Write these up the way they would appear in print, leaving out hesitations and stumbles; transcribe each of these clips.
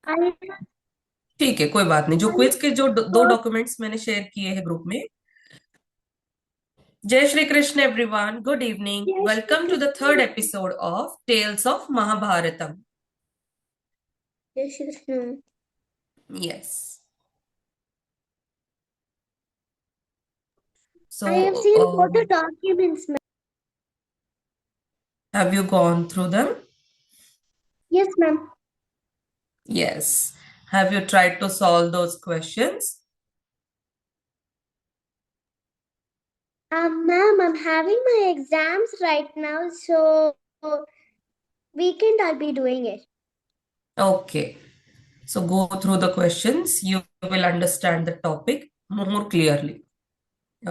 I ठीक है, कोई बात नहीं। जो I क्विज के जो दो thought डॉक्यूमेंट्स मैंने शेयर किए हैं ग्रुप में। Jai Shri Krishna everyone, good evening, yes, Shri welcome to the Krishna. Third episode of tales of Mahabharatam. Yes, Shri Krishna. Yes. So I have seen both the documents, ma'am. Have you gone through them? Yes, ma'am. Yes. Have you tried to solve those questions? Ma'am, I'm having my exams right now, so weekend I'll be doing it. Okay, so go through the questions. You will understand the topic more clearly.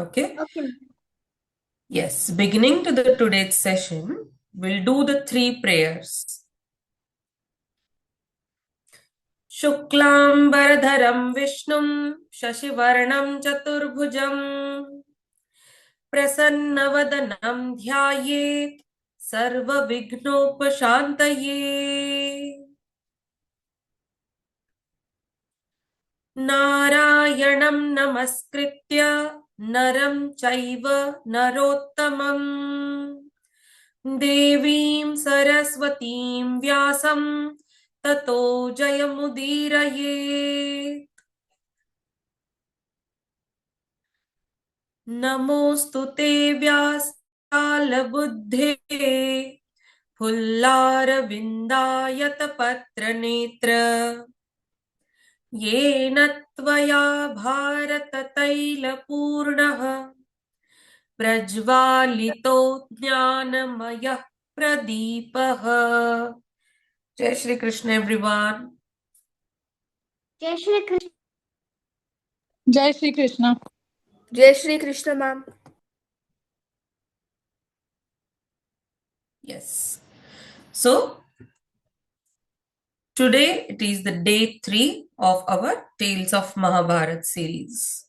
Okay. Okay, ma'am. Yes, beginning to the today's session, we'll do the three prayers. शुक्लांबरधरं विष्णुं शशिवर्णं चतुर्भुजं प्रसन्नवदनं ध्यायेत् सर्वविघ्नोपशान्तये। नारायणं नमस्कृत्य नरं चैव नरोत्तमं देवीं सरस्वतीं व्यासं ततो जयमुदीरये। नमोऽस्तु ते व्यासकालबुद्धे फुल्लारविन्दायतपत्रनेत्र येन त्वया भारततैलपूर्णः प्रज्वालितो ज्ञानमयः प्रदीपः। जय Shri Krishna everyone. Jai Shri Krishna. जय श्री कृष्ण। जय Shri Krishna ma'am. Yes. So today it is the day 3 of our Tales of Mahabharat series.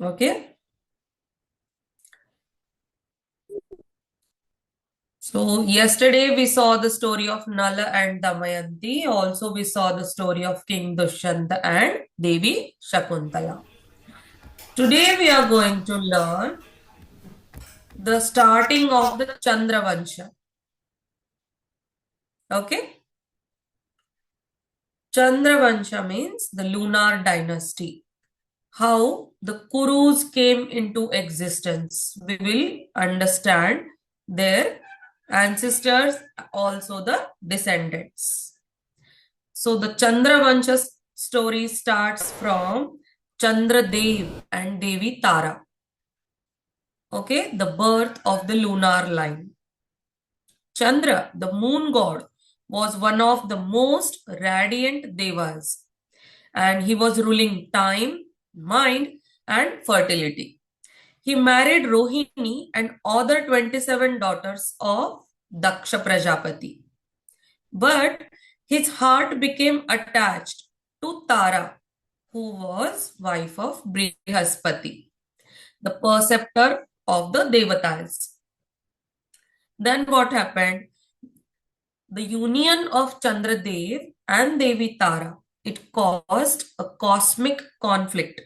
Okay. So yesterday we saw the story of Nala and Damayanti. Also we saw the story of King Dushyanta and Devi Shakuntala. Today we are going to learn the starting of the Chandravansha. Okay. Chandravansha means the lunar dynasty. How the Kurus came into existence. We will understand their ancestors, also the descendants. So the Chandravansha story starts from Chandradev and Devi Tara. Okay, the birth of the lunar line. Chandra, the moon god, was one of the most radiant devas, and he was ruling time, mind, and fertility. He married Rohini and other 27 daughters of Daksha Prajapati. But his heart became attached to Tara, who was wife of Brihaspati, the preceptor of the Devatas. Then what happened? The union of Chandradev and Devi Tara, it caused a cosmic conflict,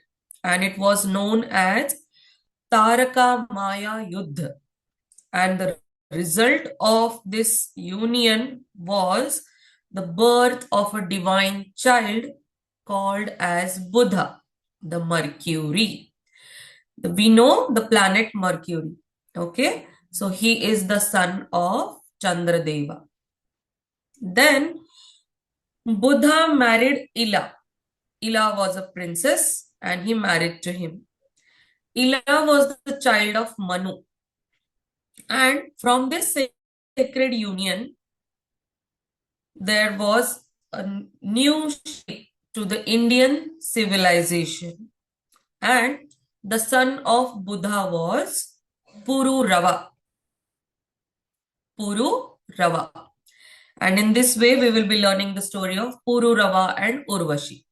and it was known as Taraka Maya Yuddha. And the result of this union was the birth of a divine child called as Buddha, the Mercury. We know the planet Mercury. Okay, so he is the son of Chandradeva. Then Buddha married Ila. Ila was a princess and he married to him. Ila was the child of Manu. And from this sacred union, there was a new shape to the Indian civilization. And the son of Buddha was Pururava. Pururava. And in this way, we will be learning the story of Pururava and Urvashi.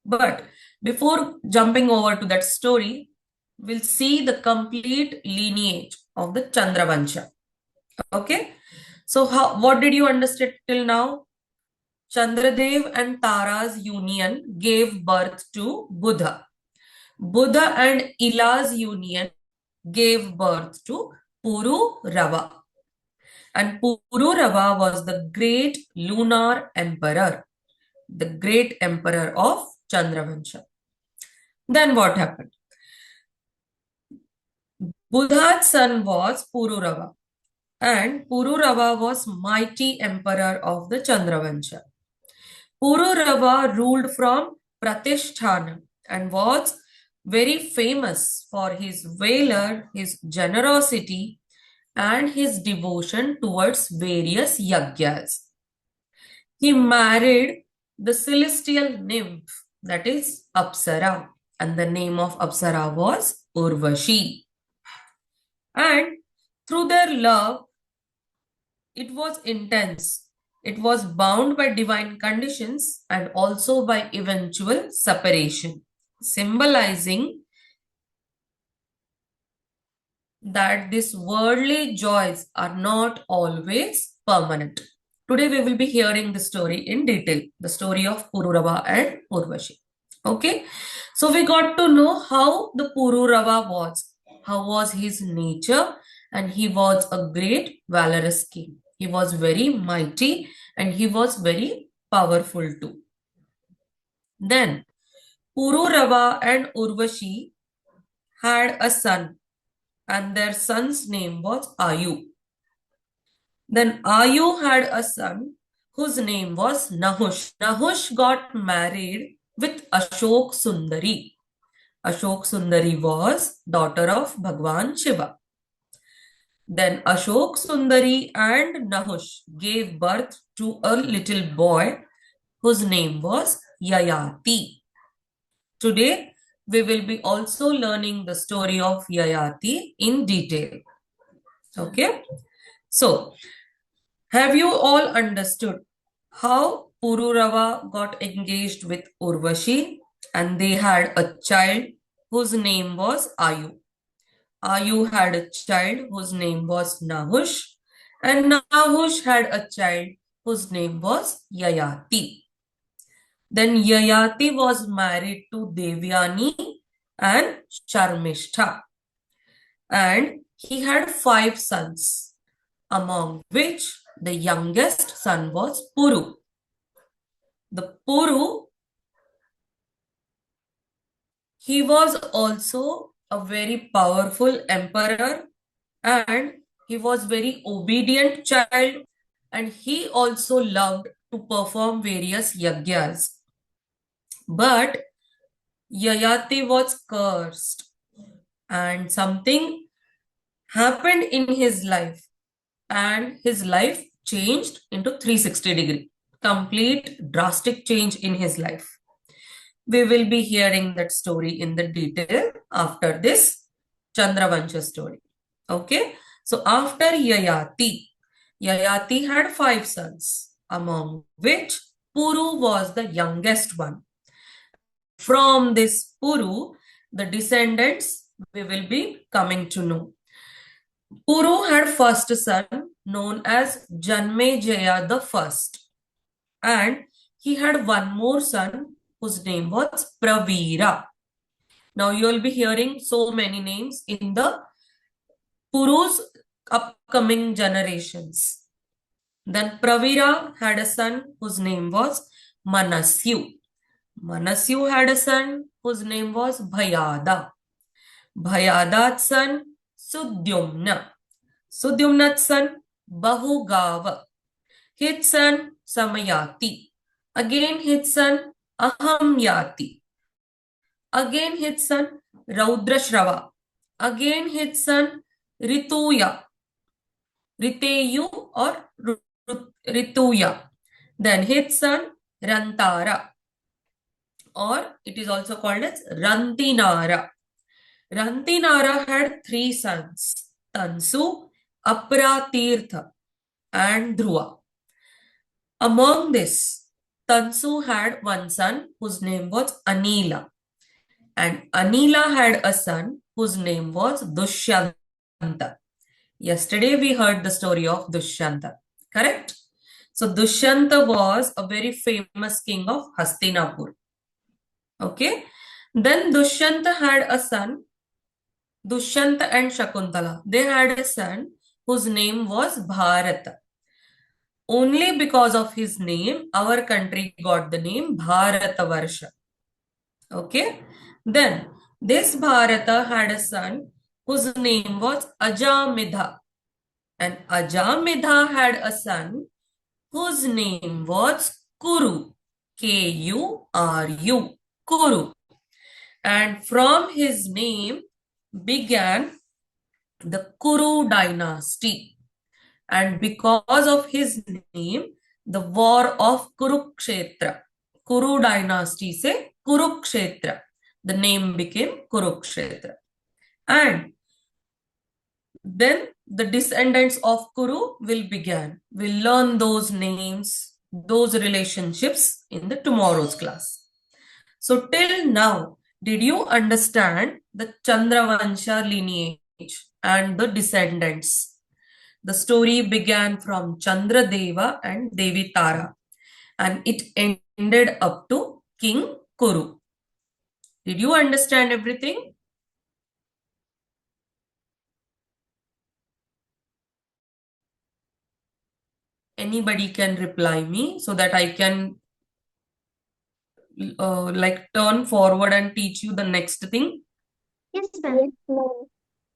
But before jumping over to that story, we'll see the complete lineage of the Chandravansha. Okay. So what did you understand till now? Chandradev and Tara's union gave birth to Buddha. Buddha and Ila's union gave birth to Pururava. And Pururava was the great lunar emperor, the great emperor of Chandravansha. Then what happened? Buddha's son was Pururava, and Pururava was mighty emperor of the Chandravansha. Pururava ruled from Pratisthana and was very famous for his valor, his generosity, and his devotion towards various yagyas. He married the celestial nymph, that is Apsara, and the name of Apsara was Urvashi. And through their love, it was intense. It was bound by divine conditions and also by eventual separation, symbolizing that these worldly joys are not always permanent. Today we will be hearing the story in detail, the story of Pururava and Urvashi. Okay, so we got to know how the Pururava was, how was his nature, and he was a great valorous king. He was very mighty and he was very powerful too. Then Pururava and Urvashi had a son, and their son's name was Ayu. Then Ayu had a son whose name was Nahush. Nahush got married with Ashok Sundari. Ashok Sundari was daughter of Bhagwan Shiva. Then Ashok Sundari and Nahush gave birth to a little boy whose name was Yayati. Today, we will be also learning the story of Yayati in detail. Okay? So, have you all understood how Pururava got engaged with Urvashi and they had a child whose name was Ayu? Ayu had a child whose name was Nahush, and Nahush had a child whose name was Yayati. Then Yayati was married to Devyani and Sharmishtha, and he had 5 sons, among which the youngest son was Puru. The Puru, he was also a very powerful emperor and he was very obedient child, and he also loved to perform various yagyas. But Yayati was cursed and something happened in his life and his life changed into 360-degree, complete drastic change in his life. We will be hearing that story in the detail after this Chandravansha story. Okay, so after Yayati had 5 sons, among which Puru was the youngest one. From this Puru, the descendants we will be coming to know. Puru had first son known as Janmejaya the First, and he had one more son whose name was Pravira. Now you will be hearing so many names in the Puru's upcoming generations. Then Pravira had a son whose name was Manasyu. Manasyu had a son whose name was Bhayada. Bhayada's son Sudyumna. Sudyumna's son Bahugava. His son Samayati. Again his son Ahamyati. Again his son Raudrashrava. Again his son Rituya. Riteyu or Rituya. Then his son Rantara, or it is also called as Rantinara. Rantinara had 3 sons, Tansu, Apratirtha and Dhruva. Among this, Tansu had one son whose name was Anila, and Anila had a son whose name was Dushyanta. Yesterday we heard the story of Dushyanta, correct? So Dushyanta was a very famous king of Hastinapur. Okay. Then Dushyanta had a son, Dushyanta and Shakuntala. They had a son whose name was Bharata. Only because of his name, our country got the name Bharatavarsha. Okay. Then this Bharata had a son whose name was Ajamidha. And Ajamidha had a son whose name was Kuru. Kuru. Kuru. And from his name began the Kuru dynasty. And because of his name, the war of Kurukshetra. Kuru dynasty se Kurukshetra. The name became Kurukshetra. And then the descendants of Kuru will begin. We'll learn those names, those relationships in the tomorrow's class. So till now, did you understand the Chandravansha lineage and the descendants? The story began from Chandradeva and Devi Tara, and it ended up to King Kuru. Did you understand everything? Anybody can reply me so that I can like turn forward and teach you the next thing. Yes, ma'am.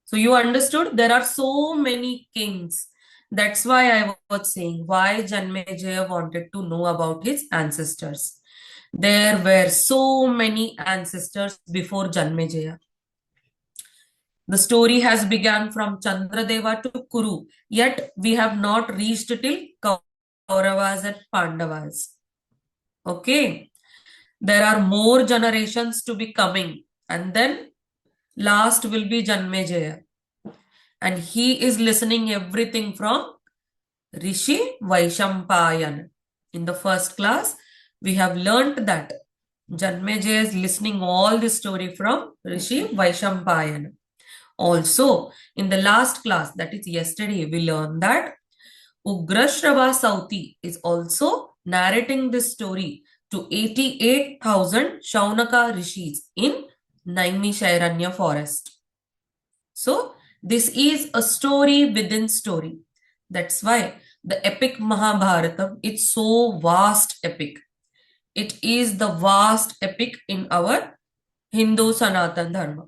So you understood there are so many kings. That's why I was saying why Janmejaya wanted to know about his ancestors. There were so many ancestors before Janmejaya. The story has begun from Chandradeva to Kuru, yet we have not reached till Kauravas and Pandavas. Okay. There are more generations to be coming, and then last will be Janmejaya. And he is listening everything from Rishi Vaishampayan. In the first class, we have learnt that Janmejaya is listening all the story from Rishi Vaishampayan. Also, in the last class, that is yesterday, we learned that Ugrashrava Sauti is also narrating this story to 88,000 Shaunaka rishis in Naimishairanya forest. So, this is a story within story. That's why the epic Mahabharatam is so vast epic. It is the vast epic in our Hindu Sanatan Dharma.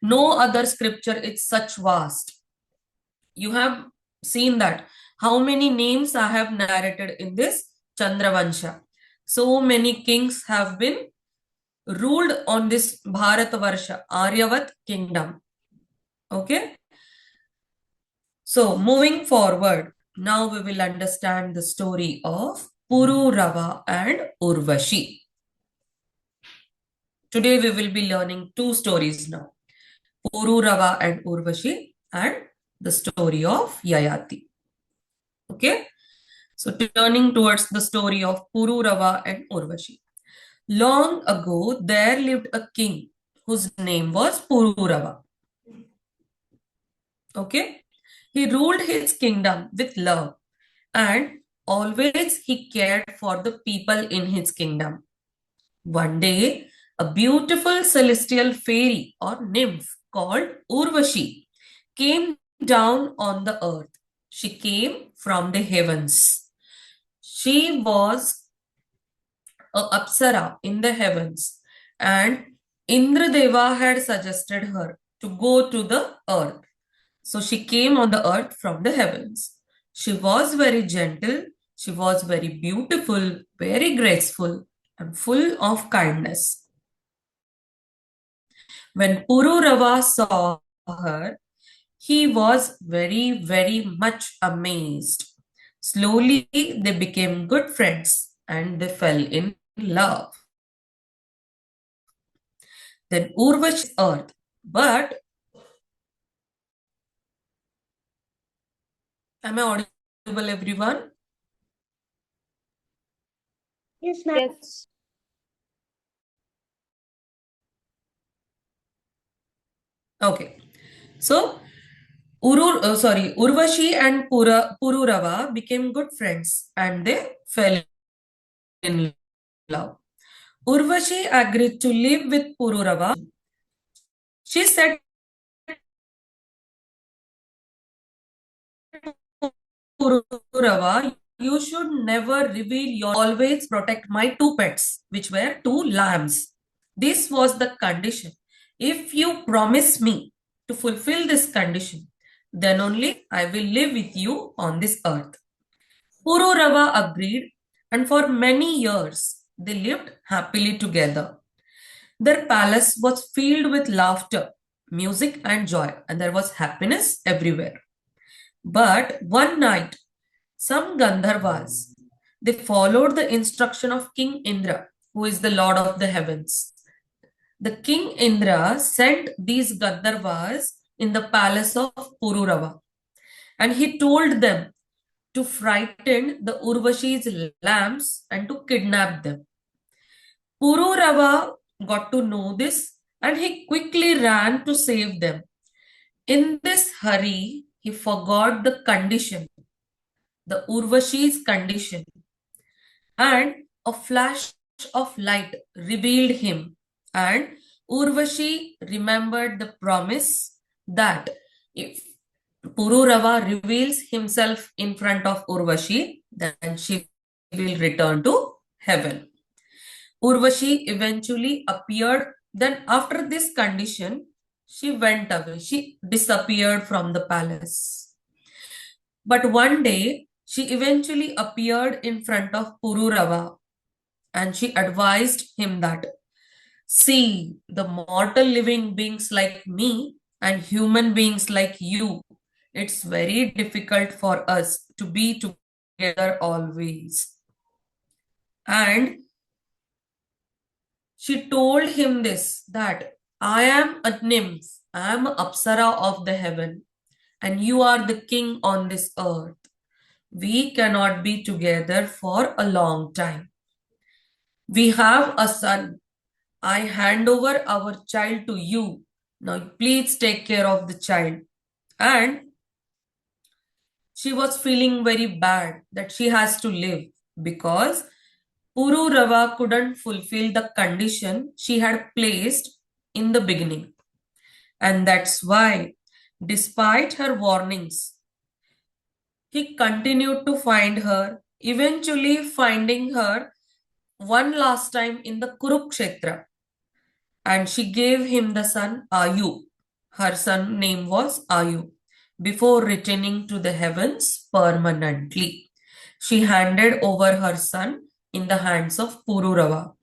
No other scripture is such vast. You have seen that. How many names I have narrated in this Chandravansha. So many kings have been ruled on this Bharatavarsha, Aryavat kingdom. Okay. So moving forward, now we will understand the story of Pururava and Urvashi. Today we will be learning two stories now. Pururava and Urvashi and the story of Yayati. Okay. So turning towards the story of Pururava and Urvashi. Long ago, there lived a king whose name was Pururava. Okay. He ruled his kingdom with love and always he cared for the people in his kingdom. One day, a beautiful celestial fairy or nymph called Urvashi came down on the earth. She came from the heavens. She was a Apsara in the heavens, and Indradeva had suggested her to go to the earth. So she came on the earth from the heavens. She was very gentle, she was very beautiful, very graceful, and full of kindness. When Pururava saw her, he was very, very much amazed. Slowly, they became good friends and they fell in love. Then Urvashi earth, but am I audible, everyone? Yes, ma'am. Yes. Okay. So Urvashi and Pururava became good friends and they fell in love. Urvashi agreed to live with Pururava. She said to Pururava, you should never reveal your, always protect my two pets, which were two lambs. This was the condition. If you promise me to fulfill this condition, then only I will live with you on this earth. Pururava agreed, and for many years they lived happily together. Their palace was filled with laughter, music, and joy, and there was happiness everywhere. But one night, some Gandharvas, they followed the instruction of King Indra, who is the Lord of the heavens. The King Indra sent these Gandharvas in the palace of Pururava, and he told them to frighten the Urvashi's lambs and to kidnap them. Pururava got to know this and he quickly ran to save them. In this hurry, he forgot the condition, the Urvashi's condition, and a flash of light revealed him. And Urvashi remembered the promise that if Pururava reveals himself in front of Urvashi, then she will return to heaven. Urvashi eventually appeared. Then, after this condition, she went away. She disappeared from the palace. But one day, she eventually appeared in front of Pururava and she advised him that, see, the mortal living beings like me and human beings like you, it's very difficult for us to be together always. And she told him this, that I am a nymph, I am an Apsara of the heaven, and you are the king on this earth. We cannot be together for a long time. We have a son. I hand over our child to you. Now please take care of the child. And she was feeling very bad that she has to live because Pururava couldn't fulfill the condition she had placed in the beginning. And that's why, despite her warnings, he continued to find her, eventually finding her one last time in the Kurukshetra. And she gave him the son Ayu. Her son name was Ayu. Before returning to the heavens permanently, she handed over her son in the hands of Pururava.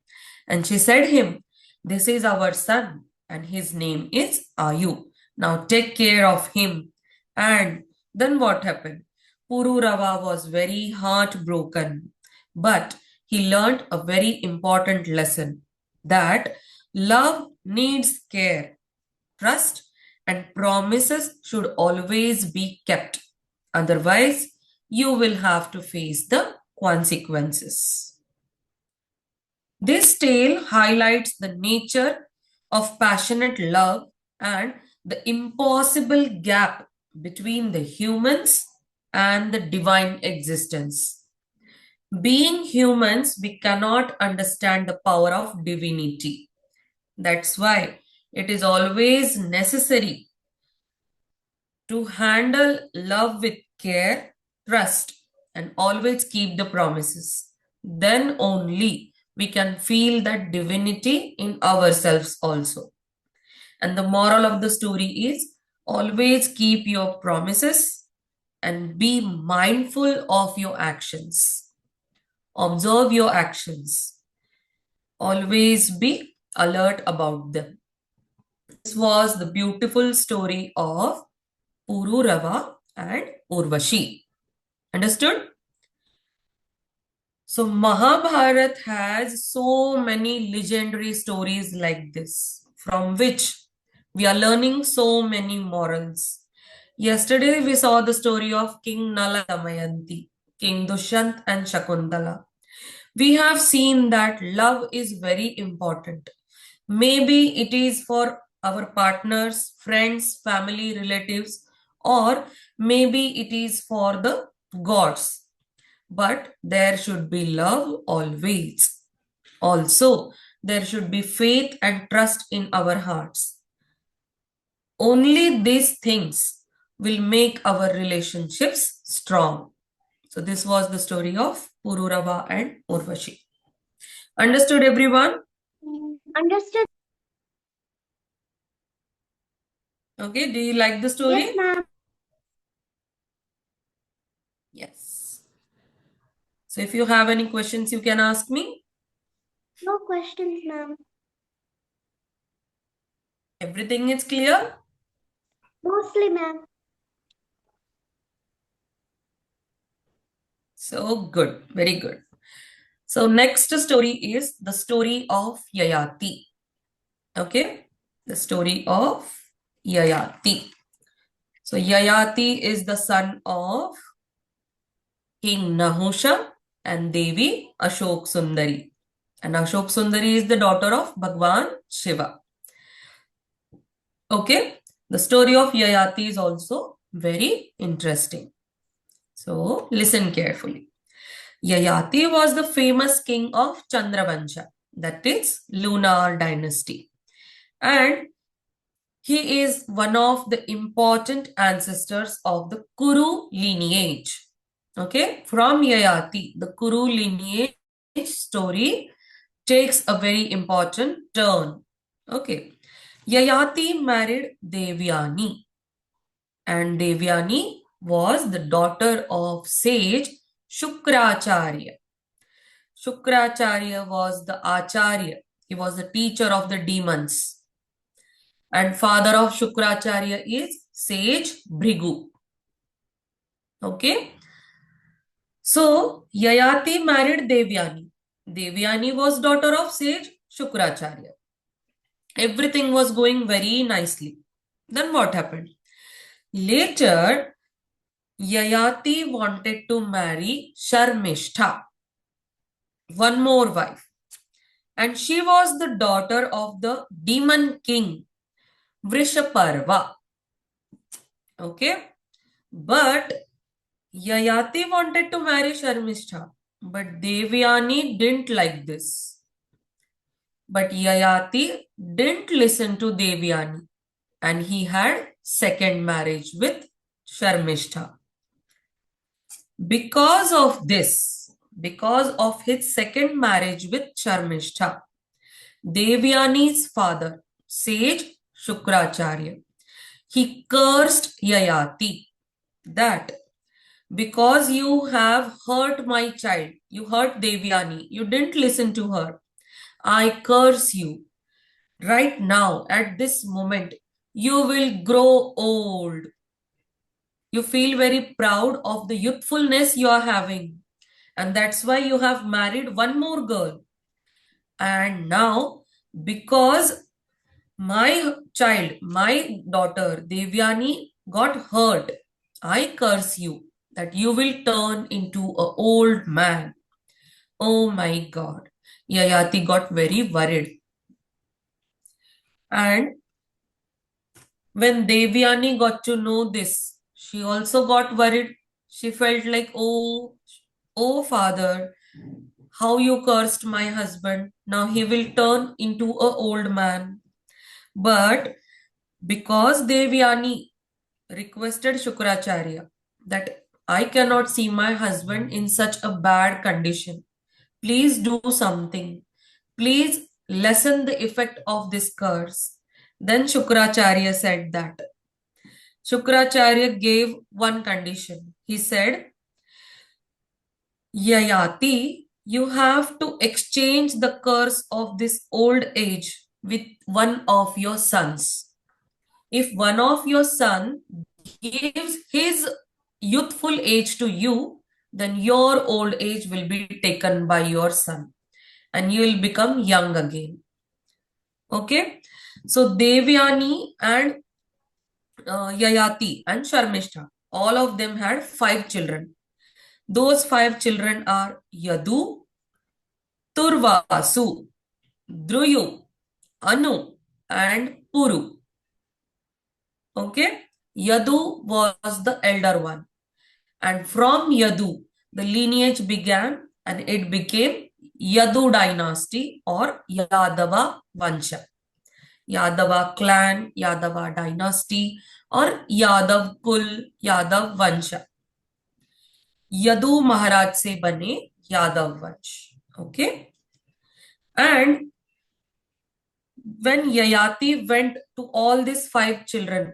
And she said him, this is our son and his name is Ayu. Now take care of him. And then what happened? Pururava was very heartbroken, but he learned a very important lesson that love needs care, trust, and promises should always be kept. Otherwise, you will have to face the consequences. This tale highlights the nature of passionate love and the impossible gap between the humans and the divine existence. Being humans, we cannot understand the power of divinity. That's why it is always necessary to handle love with care, trust, and always keep the promises. Then only we can feel that divinity in ourselves also. And the moral of the story is always keep your promises and be mindful of your actions. Observe your actions. Always be alert about them. This was the beautiful story of Pururava and Urvashi. Understood? So Mahabharata has so many legendary stories like this, from which we are learning so many morals. Yesterday we saw the story of King Nala and Damayanti, King Dushyant and Shakuntala. We have seen that love is very important. Maybe it is for our partners, friends, family, relatives, or maybe it is for the gods. But there should be love always. Also, there should be faith and trust in our hearts. Only these things will make our relationships strong. So this was the story of Pururava and Urvashi. Understood, everyone? Understood? Okay, do you like the story? Yes, ma'am. Yes. So if you have any questions, you can ask me. No questions, ma'am. Everything is clear? Mostly, ma'am. So good, very good. So next story is the story of Yayati. Okay, the story of Yayati. So Yayati is the son of King Nahusha and Devi Ashok Sundari. And Ashok Sundari is the daughter of Bhagwan Shiva. Okay, the story of Yayati is also very interesting. So listen carefully. Yayati was the famous king of Chandravansha, that is lunar dynasty. And he is one of the important ancestors of the Kuru lineage. Okay, from Yayati, the Kuru lineage story takes a very important turn. Okay, Yayati married Devyani, and Devyani was the daughter of sage Shukracharya. Shukracharya was the Acharya. He was the teacher of the demons. And father of Shukracharya is sage Bhrigu. Okay. So, Yayati married Devyani. Devyani was daughter of sage Shukracharya. Everything was going very nicely. Then what happened? Later, Yayati wanted to marry Sharmishtha, one more wife. And she was the daughter of the demon king, Vrishaparva. Okay. But Yayati wanted to marry Sharmishtha, but Devyani didn't like this. But Yayati didn't listen to Devyani, and he had second marriage with Sharmishtha. Because of this, because of his second marriage with Sharmishtha, Devyani's father, sage Shukracharya, he cursed Yayati that because you have hurt my child, you hurt Devyani, you didn't listen to her, I curse you. Right now, at this moment, you will grow old. You feel very proud of the youthfulness you are having. And that's why you have married one more girl. And now, because my child, my daughter, Devyani, got hurt, I curse you that you will turn into an old man. Oh my God. Yayati got very worried. And when Devyani got to know this, she also got worried. She felt like, oh father, how you cursed my husband. Now he will turn into an old man. But because Devyani requested Shukracharya that I cannot see my husband in such a bad condition. Please do something. Please lessen the effect of this curse. Then Shukracharya said that. Shukracharya gave one condition. He said, Yayati, you have to exchange the curse of this old age with one of your sons. If one of your son gives his youthful age to you, then your old age will be taken by your son and you will become young again. Okay, so Devyani and Yayati and Sharmishtha, all of them had 5 children. Those 5 children are Yadu, Turvasu, Druyu, Anu, and Puru. Okay, Yadu was the elder one. And from Yadu, the lineage began and it became Yadu dynasty or Yadava Vansha. Yadava clan, Yadava dynasty, or Yadav Kul, Yadav Vansha. Yadu Maharaj se bane Yadav Vansh. Okay. And when Yayati went to all these 5 children,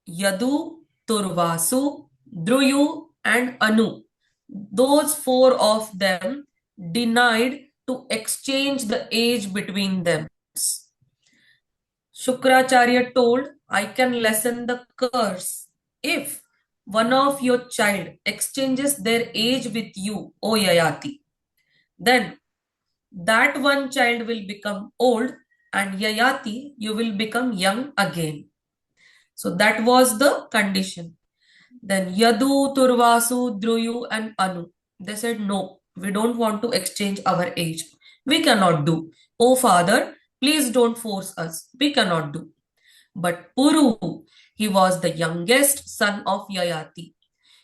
Yadu, Turvasu, Druyu, and Anu, those 4 of them denied to exchange the age between them. Shukracharya told, I can lessen the curse if one of your child exchanges their age with you, O Yayati. Then that one child will become old and Yayati, you will become young again. So that was the condition. Then Yadu, Turvasu, Druyu, and Anu, they said, no, we don't want to exchange our age. We cannot do. Oh father, please don't force us. We cannot do. But Puru, he was the youngest son of Yayati.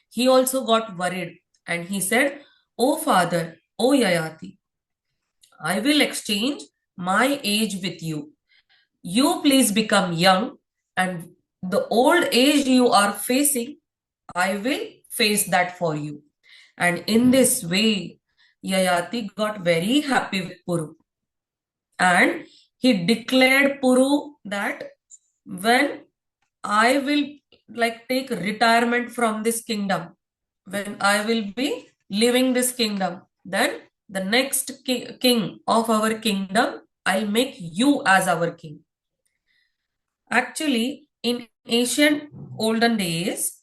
He also got worried and he said, oh father, oh Yayati, I will exchange my age with you. You please become young, and the old age you are facing, I will face that for you. And in this way, Yayati got very happy with Puru. And he declared Puru that when I will take retirement from this kingdom, when I will be leaving this kingdom, then the next king of our kingdom, I'll make you as our king. Actually, in ancient olden days,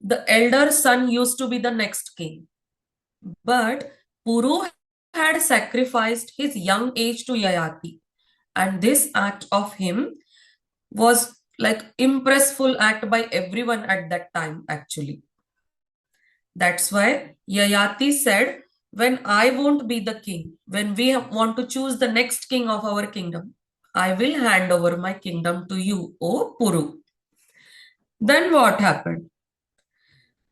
the elder son used to be the next king. But Puru had sacrificed his young age to Yayati. And this act of him was impressful act by everyone at that time, actually. That's why Yayati said, when I won't be the king, when we want to choose the next king of our kingdom, I will hand over my kingdom to you, O Puru. Then what happened?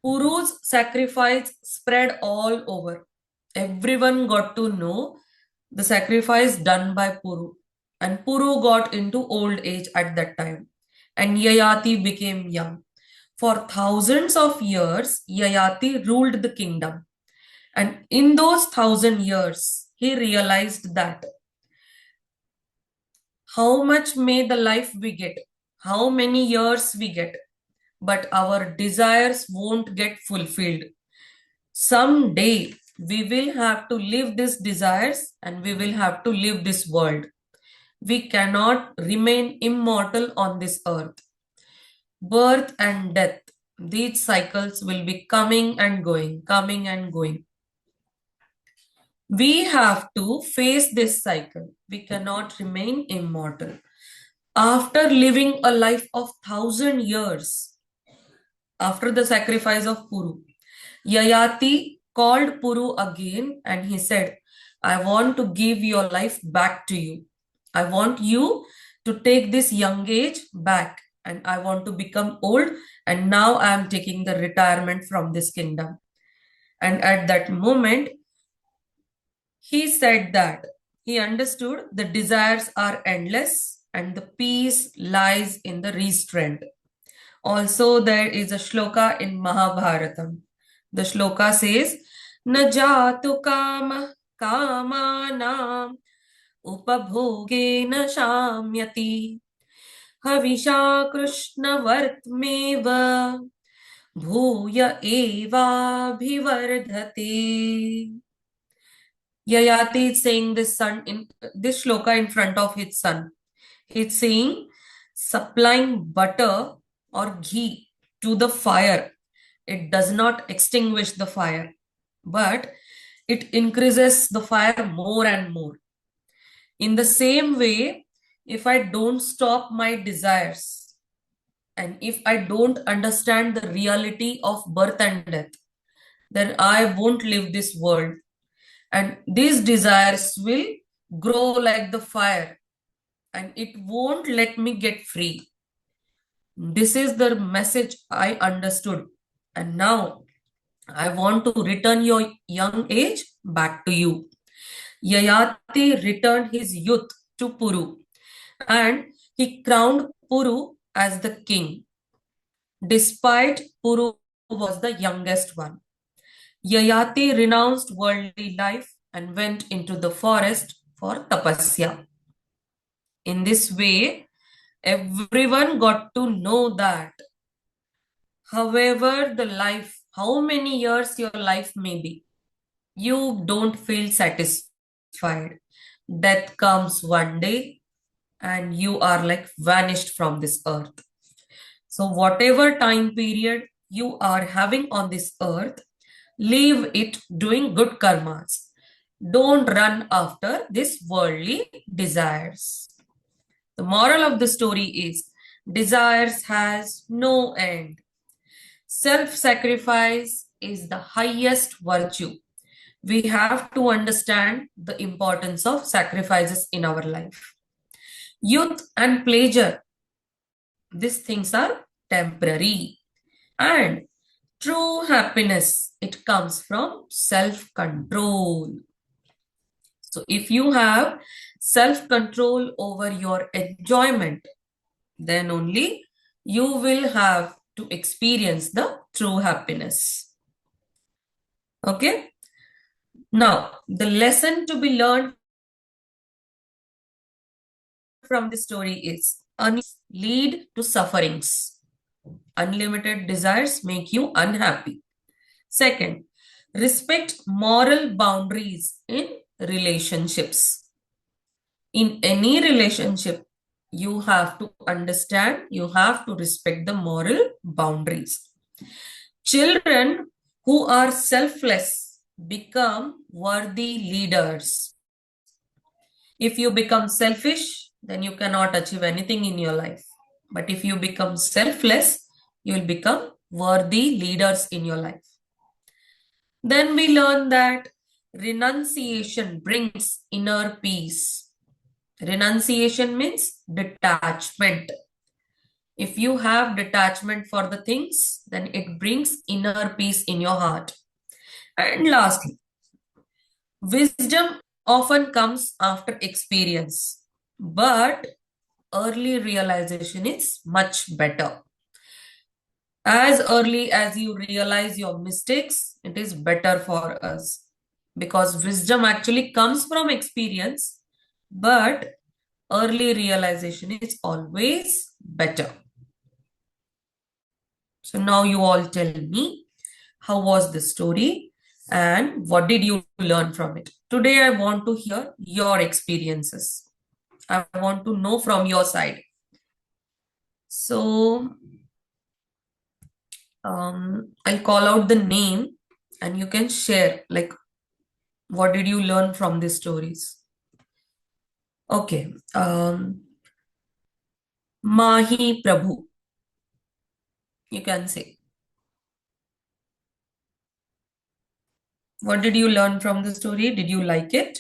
Puru's sacrifice spread all over. Everyone got to know the sacrifice done by Puru. And Puru got into old age at that time. And Yayati became young. For thousands of years, Yayati ruled the kingdom. And in those 1,000 years, he realized that how much may the life we get, how many years we get, but our desires won't get fulfilled. Someday, we will have to live these desires and we will have to live this world. We cannot remain immortal on this earth. Birth and death, these cycles will be coming and going, coming and going. We have to face this cycle. We cannot remain immortal. After living a life of 1,000 years, after the sacrifice of Puru, Yayati called Puru again and he said, I want to give your life back to you. I want you to take this young age back and I want to become old and now I am taking the retirement from this kingdom. And at that moment, he said that he understood the desires are endless and the peace lies in the restraint. Also, there is a shloka in Mahabharatam. The shloka says, Najatu kama kamanam upabhogena shamyati havisha krishna vartmeva bhuya eva bhivardhate. Yayati is saying this shloka in front of his son. He's saying, supplying butter or ghee to the fire, it does not extinguish the fire, but it increases the fire more and more. In the same way, if I don't stop my desires, and if I don't understand the reality of birth and death, then I won't live this world. And these desires will grow like the fire and it won't let me get free. This is the message I understood. And now I want to return your young age back to you. Yayati returned his youth to Puru, and he crowned Puru as the king, despite Puru was the youngest one. Yayati renounced worldly life and went into the forest for tapasya. In this way, everyone got to know that however the life, how many years your life may be, you don't feel satisfied. Death comes one day and you are like vanished from this earth. So whatever time period you are having on this earth, leave it doing good karmas. Don't run after these worldly desires. The moral of the story is desires has no end. Self-sacrifice is the highest virtue. We have to understand the importance of sacrifices in our life. Youth and pleasure, these things are temporary. And true happiness, it comes from self-control. So if you have self-control over your enjoyment, then only you will have to experience the true happiness. Okay? Now, the lesson to be learned from this story is lead to sufferings. Unlimited desires make you unhappy. Second, respect moral boundaries in relationships. In any relationship, you have to understand, you have to respect the moral boundaries. Children who are selfless become worthy leaders. If you become selfish, then you cannot achieve anything in your life. But if you become selfless, you will become worthy leaders in your life. Then we learn that renunciation brings inner peace. Renunciation means detachment. If you have detachment for the things, then it brings inner peace in your heart. And lastly, wisdom often comes after experience, but early realization is much better. As early as you realize your mistakes, it is better for us because wisdom actually comes from experience, but early realization is always better. So now you all tell me, how was the story and what did you learn from it? Today I want to hear your experiences. I want to know from your side. So I'll call out the name and you can share like what did you learn from these stories. Okay. Mahi Prabhu, you can say. What did you learn from the story? Did you like it?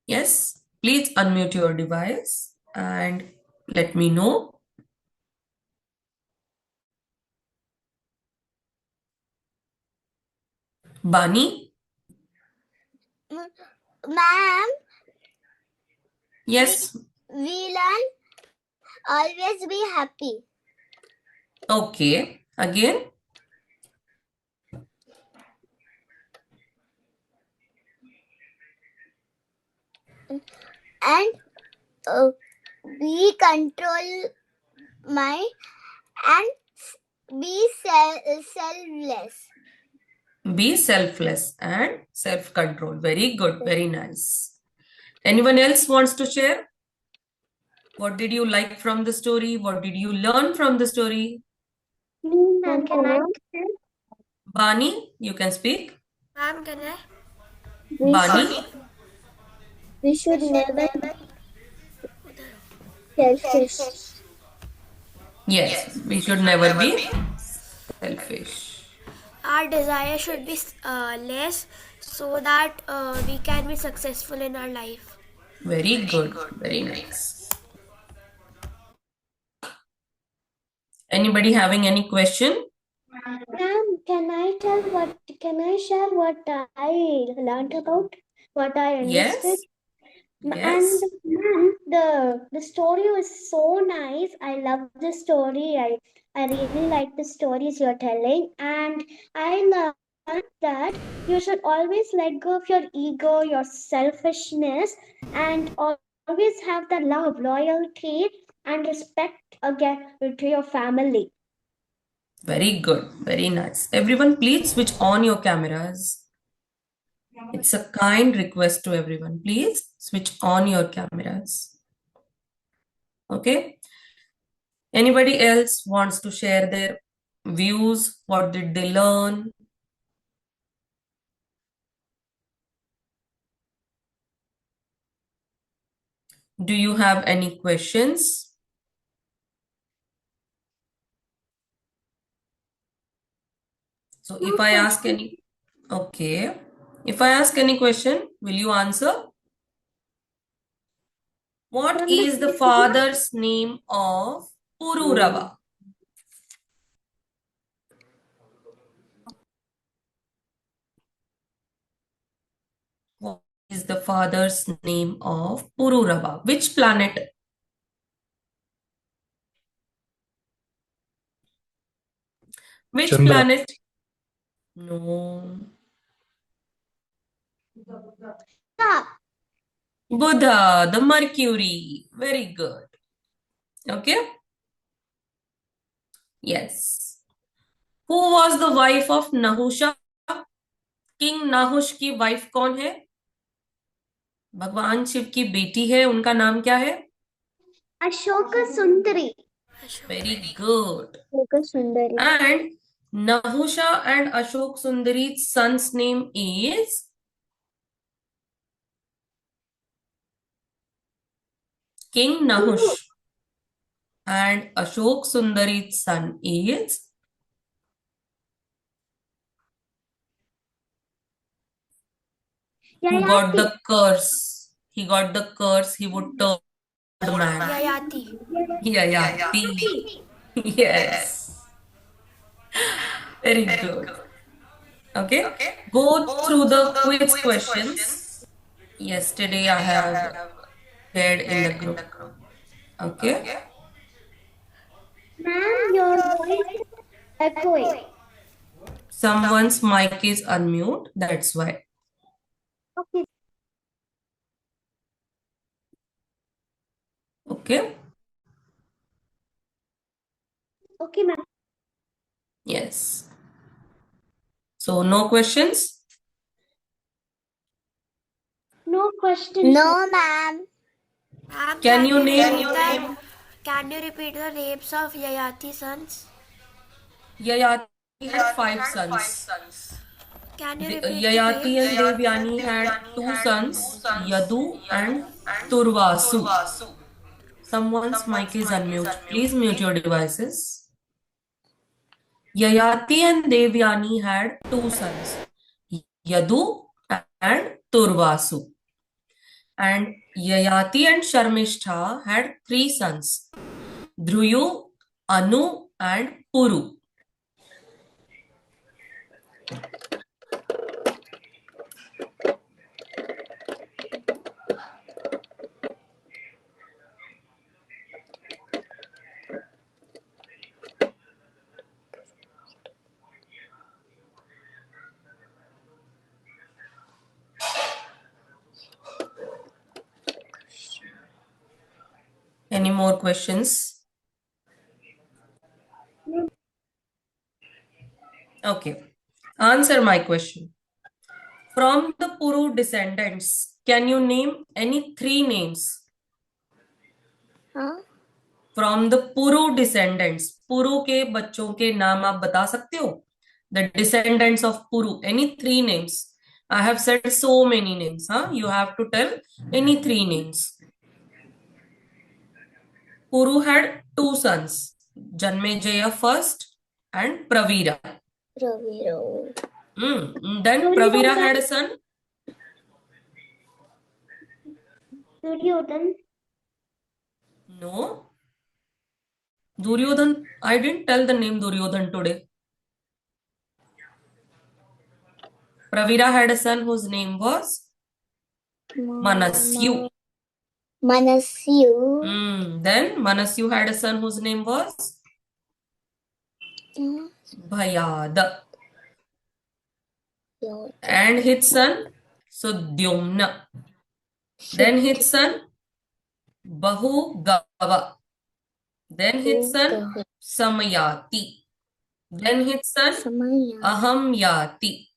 Yes. Please unmute your device and let me know. Bani? Ma'am, Yes. we learn always be happy. Okay. Again? And be control my and be selfless. Be selfless and self-control. Very good. Very nice. Anyone else wants to share? What did you like from the story? What did you learn from the story? Ma'am, can I? Bani, you can speak. Ma'am, can I? Bani? We should never be selfish. Yes, we should never be selfish. Our desire should be less so that we can be successful in our life. Very good. Very nice. Anybody having any question? Ma'am, can I share what I learned about, what I understood? Yes, And yes. ma'am, the story was so nice. I love the story. I really like the stories you're telling, and I learned that you should always let go of your ego, your selfishness, and always have the love, loyalty, and respect again to your family. Very good. Very nice. Everyone, please switch on your cameras. It's a kind request to everyone. Please switch on your cameras. Okay. Anybody else wants to share their views? What did they learn? Do you have any questions? So No if I ask question. any, okay. If I ask any question, will you answer? What From is the the father's name of Pururava? What is the father's name of Pururava? Which planet? Which Chandra. planet? No. Yeah. Buddha, the Mercury. Very good. Okay. Yes. Who was the wife of Nahusha? King Nahush की wife कौन है? भगवान शिव की बेटी है, उनका नाम क्या है? Ashoka Sundari. Very good. Ashoka Sundari. And Nahusha and Ashok Sundari's son's name is King Nahush. And Ashok Sundari's son is who got Yayati. the curse. He got the curse. He would turn man. Yayati. Yayati. Yes. Very good. Okay. Go through the quiz questions. Yesterday I have shared in the group. Okay. Ma'am, your voice is echoing. Someone's mic is unmute. That's why. Okay. Okay. Okay, ma'am. Yes. So no questions? No questions. No, ma'am. Ma'am, Can you name can you repeat the names of Yayati sons? Yayati had 5 sons. Can you repeat the Yayati names? and Devyani had 2 sons, Yadu and Turvasu. Someone's mic is unmute. Please mute your devices. Yayati and Devyani had 2 sons, Yadu and Turvasu. And Yayati and Sharmishtha had 3 sons, Dhruyu, Anu and Puru. Any more questions? Okay. Answer my question. From the Puru descendants, can you name any 3 names? Huh? From the Puru descendants, Puru के बच्चों के नाम आप बता सकते हो? The descendants of Puru, any 3 names? I have said so many names, huh? You have to tell any 3 names. Puru had 2 sons, Janmejaya first and Pravira. Then Pravira had a son. Duryodhan. No. Duryodhan, I didn't tell the name Duryodhan today. Pravira had a son whose name was Manasyu. Manasyu. Then Manasyu had a son whose name was Bhayad. And his son Sudyumna. Then his son Bahugava. Then his son Samayati. Then his son Ahamyati.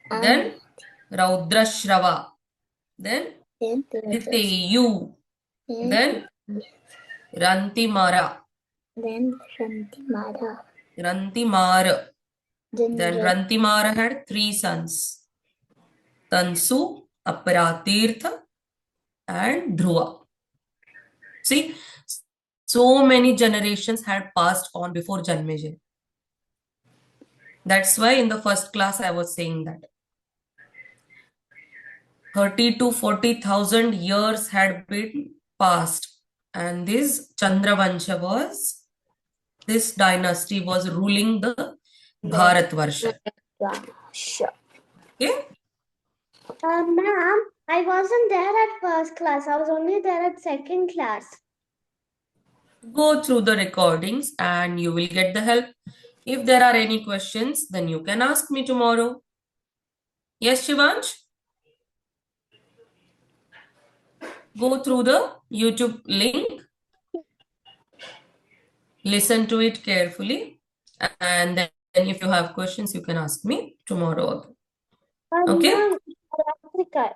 Then Raudrashrava. Then Hiteyu. Then Rantimara. Then Rantimara. Rantimara. Then Rantimara had 3 sons. Tansu, Aparatirtha, and Dhruva. See, so many generations had passed on before Janmejaya. That's why in the first class I was saying that 30 to 40,000 years had been passed, and this Chandravansha this dynasty was ruling the Bharatvarsha. Okay? Ma'am, I wasn't there at first class. I was only there at second class. Go through the recordings and you will get the help. If there are any questions, then you can ask me tomorrow. Yes, Shivansh? Go through the YouTube link. Listen to it carefully. And then if you have questions, you can ask me tomorrow. Okay? Ma'am, it's Aratrika.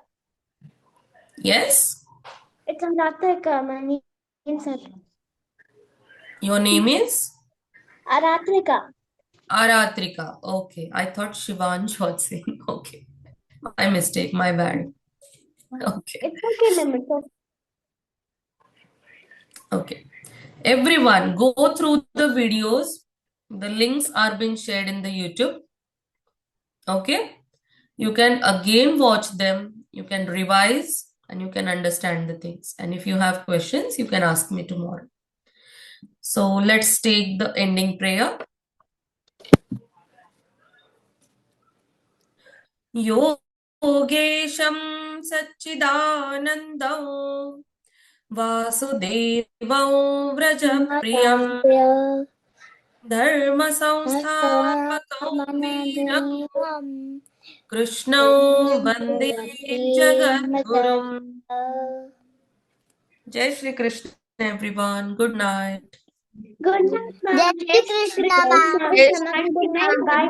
Yes? It's Aratrika. My name is Your name is? Aratrika. Aratrika. Okay. I thought Shivansh was saying. Okay. My mistake. My bad. Okay. It's okay, ma'am. It's okay. Okay. Everyone, go through the videos. The links are being shared in the YouTube. Okay? You can again watch them. You can revise and you can understand the things. And if you have questions, you can ask me tomorrow. So let's take the ending prayer. Yogesham Satchidanandam Vasudevau Vrajapriyam Dharma Samsthapatam Veeram Krishnau Vande Jagadgurum. Jai Shri Krishna, everyone. Good night. Good night, ma'am. Jai Shri Krishna, ma'am. Good night. Bye.